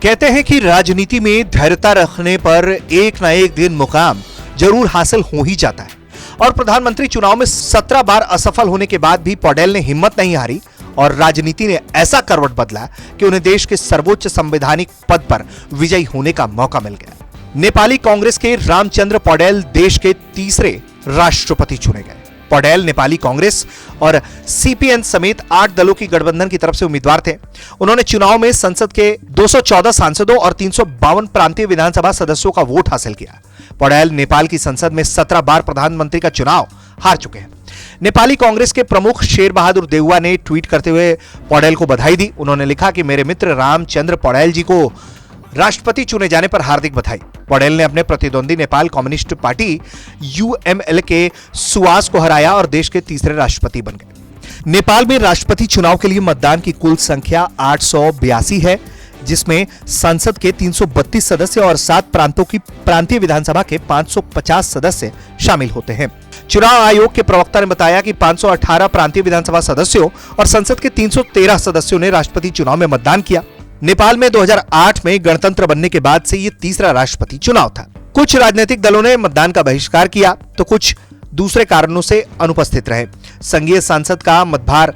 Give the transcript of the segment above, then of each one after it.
कहते हैं कि राजनीति में धैर्यता रखने पर एक ना एक दिन मुकाम जरूर हासिल हो ही जाता है और प्रधानमंत्री चुनाव में 17 बार असफल होने के बाद भी पौडेल ने हिम्मत नहीं हारी और राजनीति ने ऐसा करवट बदला कि उन्हें देश के सर्वोच्च संवैधानिक पद पर विजयी होने का मौका मिल गया। नेपाली कांग्रेस के रामचंद्र पौडेल देश के तीसरे राष्ट्रपति चुने गए। पौडेल नेपाली कांग्रेस और सीपीएन समेत 8 दलों की गठबंधन की तरफ से उम्मीदवार थे। उन्होंने चुनाव में संसद के 214 सांसदों और 352 प्रांतीय विधानसभा सदस्यों का वोट हासिल किया। पौडेल नेपाल की संसद में 17 बार प्रधानमंत्री का चुनाव हार चुके हैं। नेपाली कांग्रेस के प्रमुख शेर बहादुर देउवा ने ट्वीट करते हुए पौडेल को बधाई दी। उन्होंने लिखा कि मेरे मित्र रामचंद्र पौडेल जी को राष्ट्रपति चुने जाने पर हार्दिक बधाई। पौडेल ने अपने प्रतिद्वंदी नेपाल कम्युनिस्ट पार्टी यूएमएल के सुवास को हराया और देश के तीसरे राष्ट्रपति बन गए। नेपाल में राष्ट्रपति चुनाव के लिए मतदान की कुल संख्या 882 है, जिसमें संसद के 332 सदस्य और 7 प्रांतों की प्रांतीय विधानसभा के 550 सदस्य शामिल होते हैं। चुनाव आयोग के प्रवक्ता ने बताया कि 518 प्रांतीय विधानसभा सदस्यों और संसद के 313 सदस्यों ने राष्ट्रपति चुनाव में मतदान किया। नेपाल में 2008 में गणतंत्र बनने के बाद से ये तीसरा राष्ट्रपति चुनाव था। कुछ राजनीतिक दलों ने मतदान का बहिष्कार किया तो कुछ दूसरे कारणों से अनुपस्थित रहे। संघीय सांसद का मतभार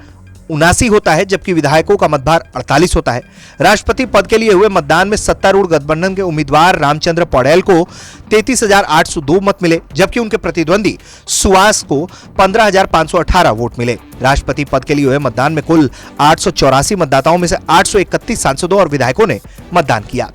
79 होता है, जबकि विधायकों का मतभार 48 होता है। राष्ट्रपति पद के लिए हुए मतदान में सत्तारूढ़ गठबंधन के उम्मीदवार रामचंद्र पौडेल को 33,802 मत मिले, जबकि उनके प्रतिद्वंदी सुवास को 15,518 वोट मिले। राष्ट्रपति पद के लिए हुए मतदान में कुल 884 मतदाताओं में से 831 सांसदों और विधायकों ने मतदान किया।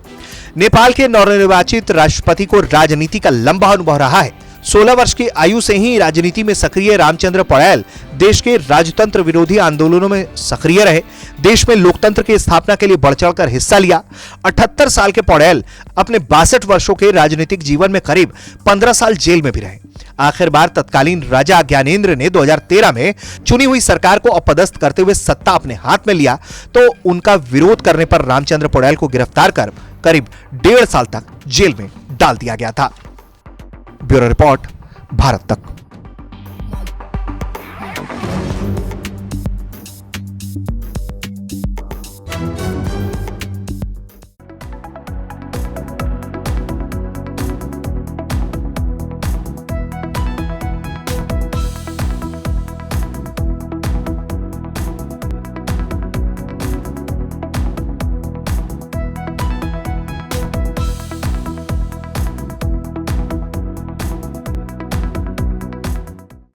नेपाल के नवनिर्वाचित राष्ट्रपति को राजनीति का लंबा अनुभव रहा है। 16 वर्ष की आयु से ही राजनीति में सक्रिय रामचंद्र पौडेल देश के राजतंत्र विरोधी आंदोलनों में सक्रिय रहे। देश में लोकतंत्र की स्थापना के लिए बढ़ चढ़कर हिस्सा लिया। 78 साल के पौडेल अपने 62 वर्षों के राजनीतिक जीवन में करीब 15 साल जेल में भी रहे। आखिर बार तत्कालीन राजा ज्ञानेंद्र ने 2013 में चुनी हुई सरकार को अपदस्थ करते हुए सत्ता अपने हाथ में लिया तो उनका विरोध करने पर रामचंद्र पौडेल को गिरफ्तार कर करीब 1.5 साल तक जेल में डाल दिया गया था। ब्यूरो रिपोर्ट, भारत तक।